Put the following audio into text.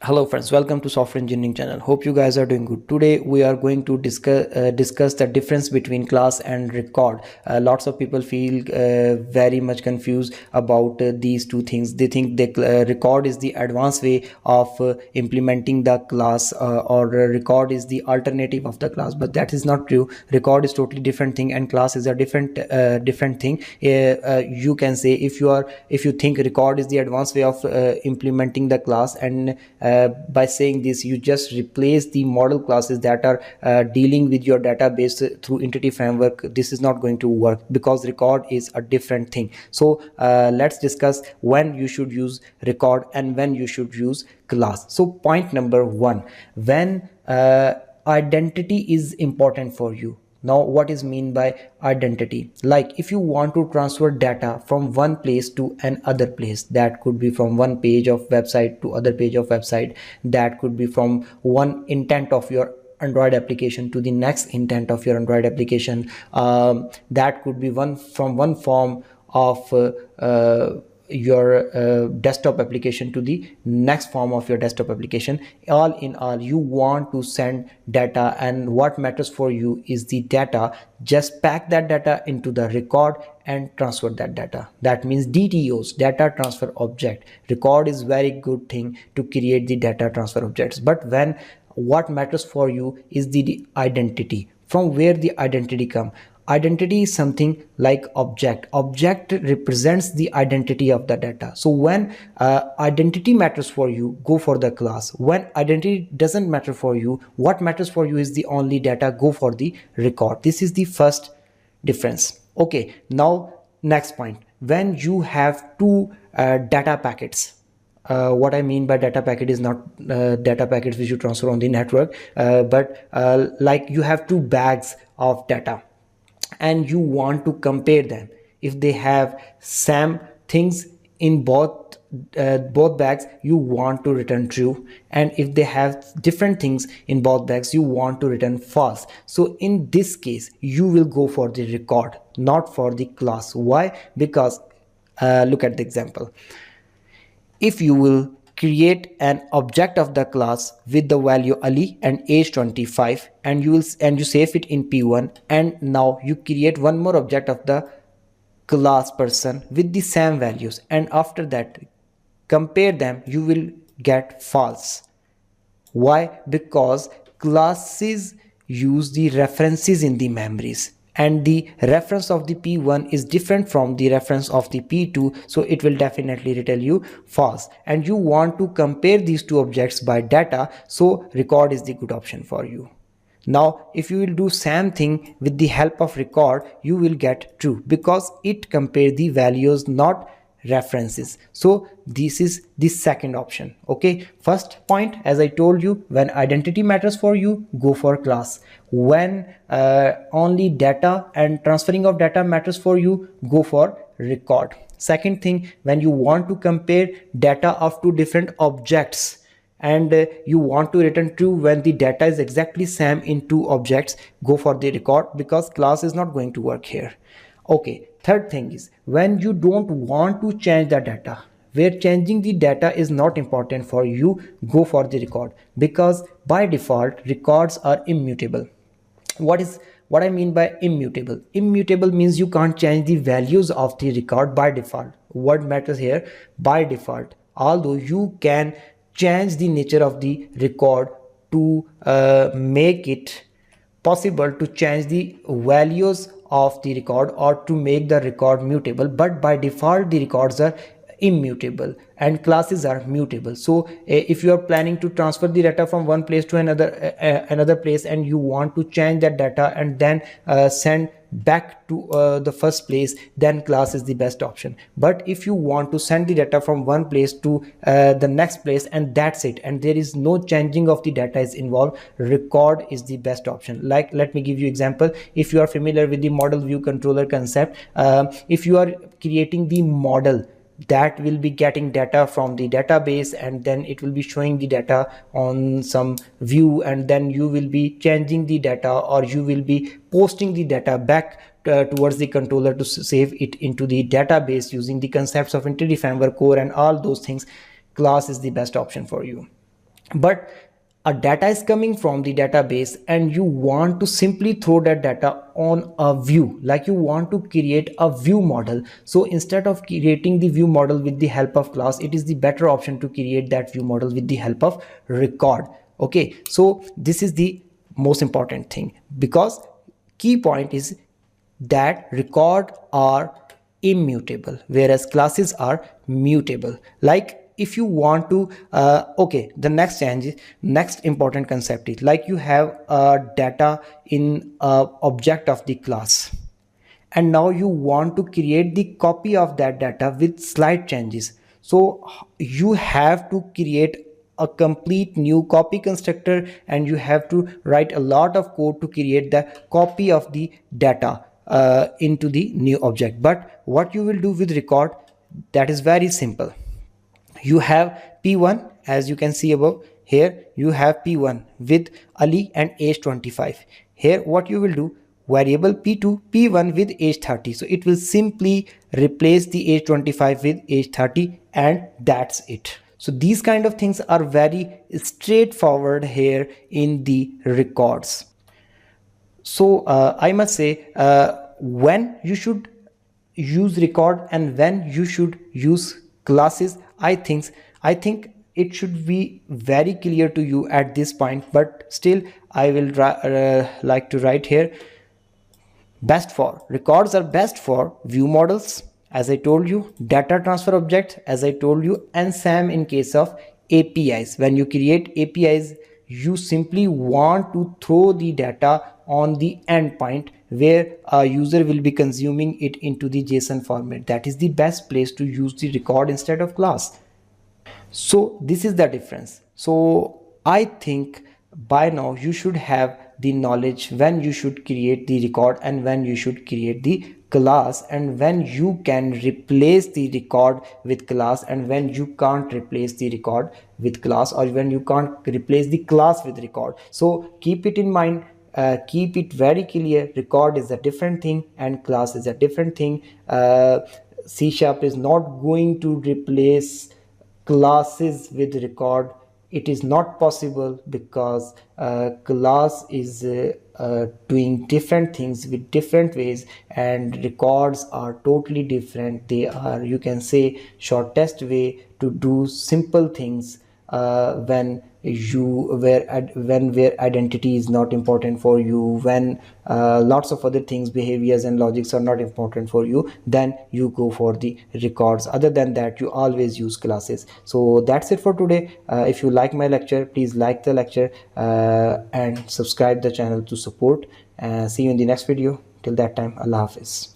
Hello friends, welcome to Software Engineering channel. Hope you guys are doing good. Today we are going to discuss the difference between class and record. Lots of people feel very much confused about these two things. They think the record is the advanced way of implementing the class, or record is the alternative of the class, but that is not true. Record is totally different thing and class is a different thing. You can say, if you think record is the advanced way of implementing the class, and by saying this you just replace the model classes that are dealing with your database through entity framework. This is not going to work because record is a different thing. So let's discuss when you should use record and when you should use class. So point number one, when identity is important for you. Now, what is mean by identity? Like, if you want to transfer data from one place to another place, that could be from one page of website to other page of website, that could be from one intent of your Android application to the next intent of your Android application, that could be from one form of your desktop application to the next form of your desktop application. All in all, you want to send data, and what matters for you is the data. Just pack that data into the record and transfer that data. That means DTOs, data transfer object. Record is very good thing to create the data transfer objects, but when what matters for you is the identity. From where the identity come? Identity is something like object represents the identity of the data. So when identity matters for you, go for the class. When identity doesn't matter for you, what matters for you is the only data, go for the record. This is the first difference. Okay, now next point, when you have two data packets. What I mean by data packet is not data packets which you transfer on the network, but like you have two bags of data and you want to compare them. If they have same things in both bags, you want to return true, and if they have different things in both bags, you want to return false. So in this case you will go for the record, not for the class. Why? Because look at the example. If you will create an object of the class with the value Ali and age 25, and you save it in P1, and now you create one more object of the class person with the same values, and after that compare them, you will get false. Why? Because classes use the references in the memories, and the reference of the P1 is different from the reference of the P2, so it will definitely tell you false. And you want to compare these two objects by data, so record is the good option for you. Now if you will do same thing with the help of record, you will get true because it compare the values, not references. So this is the second option. Okay, first point, as I told you, when identity matters for you, go for class. When only data and transferring of data matters for you, go for record. Second thing, when you want to compare data of two different objects, and you want to return true when the data is exactly same in two objects, go for the record because class is not going to work here. Okay, third thing is, when you don't want to change the data, where changing the data is not important for you, go for the record, because by default records are immutable. What I mean by immutable? Immutable means you can't change the values of the record by default. What matters here? By default, although you can change the nature of the record to make it possible to change the values of the record or to make the record mutable, but by default the records are immutable and classes are mutable. So if you are planning to transfer the data from one place to another place, and you want to change that data and then send back to the first place, then class is the best option. But if you want to send the data from one place to the next place and that's it, and there is no changing of the data is involved, record is the best option. Like, let me give you example. If you are familiar with the model view controller concept, if you are creating the model that will be getting data from the database, and then it will be showing the data on some view, and then you will be changing the data, or you will be posting the data back towards the controller to save it into the database using the concepts of entity framework core and all those things. Class is the best option for you. but a data is coming from the database and you want to simply throw that data on a view, like you want to create a view model. So instead of creating the view model with the help of class, it is the better option to create that view model with the help of record. Okay, so this is the most important thing, because key point is that record are immutable whereas classes are mutable. Like if you want to okay, the next important concept is, like you have data in object of the class, and now you want to create the copy of that data with slight changes. So you have to create a complete new copy constructor, and you have to write a lot of code to create the copy of the data into the new object. But what you will do with record, that is very simple. You have P1, as you can see above. Here you have P1 with Ali and age 25. Here what you will do, variable P2 P1 with age 30, so it will simply replace the age 25 with age 30, and that's it. So these kind of things are very straightforward here in the records. So I must say, when you should use record and when you should use classes, I think it should be very clear to you at this point, but still I will like to write here. Best for records are best for view models, as I told you, data transfer objects, as I told you, and SAM in case of APIs. When you create APIs, you simply want to throw the data on the endpoint where a user will be consuming it into the JSON format. That is the best place to use the record instead of class. So this is the difference. So I think by now you should have the knowledge when you should create the record and when you should create the class, and when you can replace the record with class and when you can't replace the record with class, or when you can't replace the class with record. So keep it in mind, keep it very clear. Record is a different thing and class is a different thing. C# is not going to replace classes with record. It is not possible, because class is doing different things with different ways, and records are totally different. They are, you can say, shortest way to do simple things when you where identity is not important for you, when lots of other things, behaviors and logics are not important for you, then you go for the records. Other than that, you always use classes. So that's it for today. If you like my lecture, please like the lecture and subscribe the channel to support. See you in the next video. Till that time, Allah Hafiz.